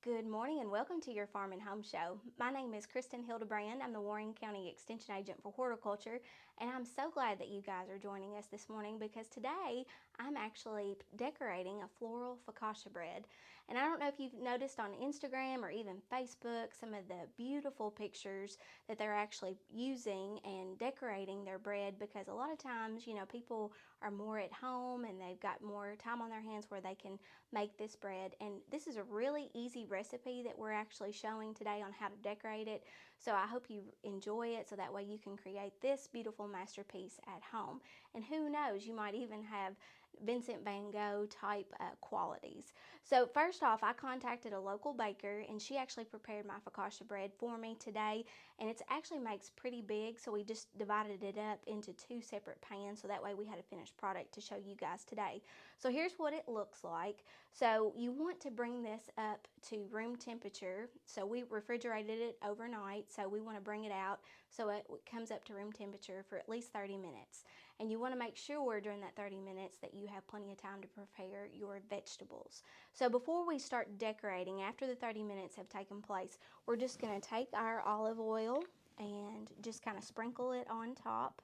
Good morning and welcome to your Farm and Home Show. My name is Kristin Hildabrand. I'm the Warren County Extension Agent for Horticulture, and I'm so glad that you guys are joining us this morning because today I'm actually decorating a floral focaccia bread. And I don't know if you've noticed on Instagram or even Facebook some of the beautiful pictures that they're actually using and decorating their bread, because a lot of times, people are more at home and they've got more time on their hands where they can make this bread. And this is a really easy recipe that we're actually showing today on how to decorate it. So I hope you enjoy it so that way you can create this beautiful masterpiece at home. And who knows, you might even have Vincent van Gogh type qualities. So first off, I contacted a local baker and she actually prepared my focaccia bread for me today, and it actually makes pretty big, so we just divided it up into two separate pans so that way we had a finished product to show you guys today. So here's what it looks like. So you want to bring this up to room temperature. So we refrigerated it overnight, so we want to bring it out so it comes up to room temperature for at least 30 minutes. And you want to make sure during that 30 minutes that you have plenty of time to prepare your vegetables. So before we start decorating, after the 30 minutes have taken place, we're just going to take our olive oil and just kind of sprinkle it on top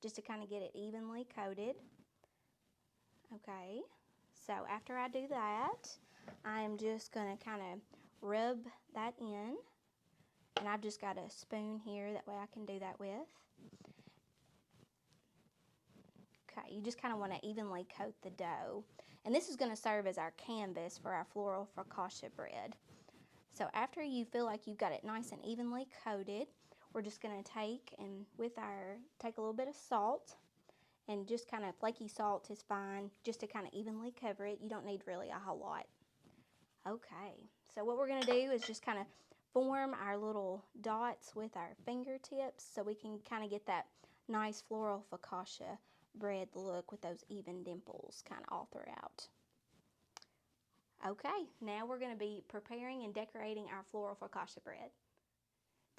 just to kind of get it evenly coated. Okay, so after I do that, I am just going to kind of rub that in, and I've just got a spoon here, that way I can do that with. Okay, you just kind of want to evenly coat the dough. And this is going to serve as our canvas for our floral focaccia bread. So after you feel like you've got it nice and evenly coated, we're just going to take a little bit of salt, and just kind of flaky salt is fine, just to kind of evenly cover it. You don't need really a whole lot. Okay, so what we're going to do is just kind of form our little dots with our fingertips so we can kind of get that nice floral focaccia bread look with those even dimples kind of all throughout. Okay, now we're going to be preparing and decorating our floral focaccia bread.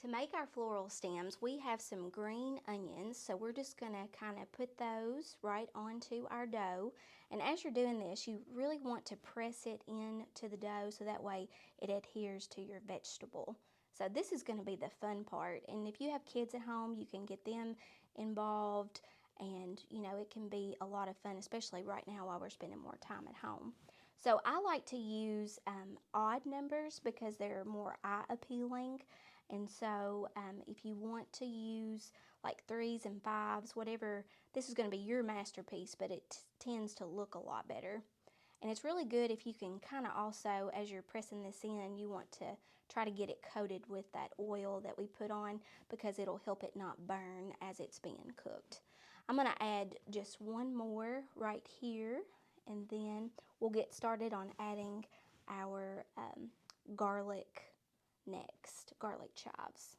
To make our floral stems, we have some green onions, so we're just going to kind of put those right onto our dough. And as you're doing this, you really want to press it into the dough so that way it adheres to your vegetable. So this is going to be the fun part, and if you have kids at home, you can get them involved, and it can be a lot of fun, especially right now while we're spending more time at home. So I like to use odd numbers because they're more eye appealing. And so if you want to use like 3s and 5s, whatever, this is going to be your masterpiece, but it tends to look a lot better. And it's really good if you can kind of also, as you're pressing this in, you want to try to get it coated with that oil that we put on, because it'll help it not burn as it's being cooked. I'm going to add just one more right here, and then we'll get started on adding our garlic next, garlic chives.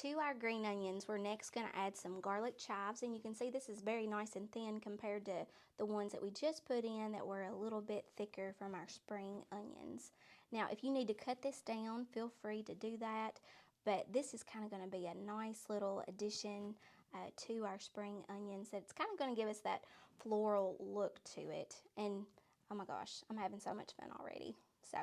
To our green onions, we're next going to add some garlic chives, and you can see this is very nice and thin compared to the ones that we just put in that were a little bit thicker from our spring onions. Now, if you need to cut this down, feel free to do that, but this is kind of going to be a nice little addition to our spring onions. That's kind of going to give us that floral look to it, and oh my gosh, I'm having so much fun already. So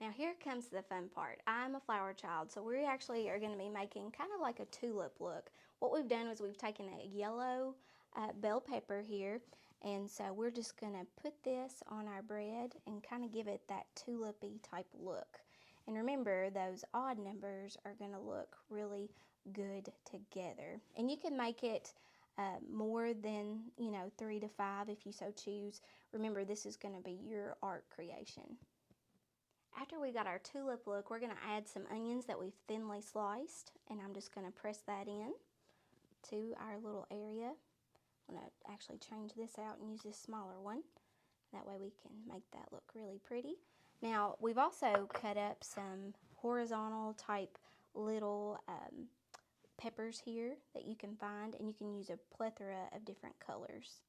now here comes the fun part. I'm a flower child, so we actually are going to be making kind of like a tulip look. What we've done is we've taken a yellow bell pepper here, and so we're just going to put this on our bread and kind of give it that tulipy type look. And remember, those odd numbers are going to look really good together. And you can make it more than 3 to 5 if you so choose. Remember, this is going to be your art creation. After we got our tulip look, we're going to add some onions that we've thinly sliced, and I'm just going to press that in to our little area. I'm going to actually change this out and use this smaller one. That way we can make that look really pretty. Now, we've also cut up some horizontal type little peppers here that you can find, and you can use a plethora of different colors.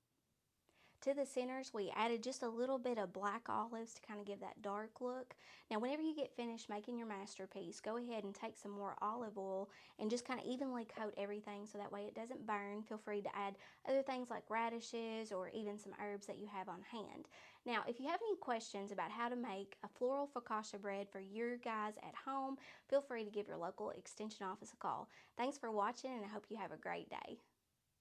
To the centers, we added just a little bit of black olives to kind of give that dark look. Now, whenever you get finished making your masterpiece, go ahead and take some more olive oil and just kind of evenly coat everything so that way it doesn't burn. Feel free to add other things like radishes or even some herbs that you have on hand. Now, if you have any questions about how to make a floral focaccia bread for your guys at home, feel free to give your local extension office a call. Thanks for watching, and I hope you have a great day.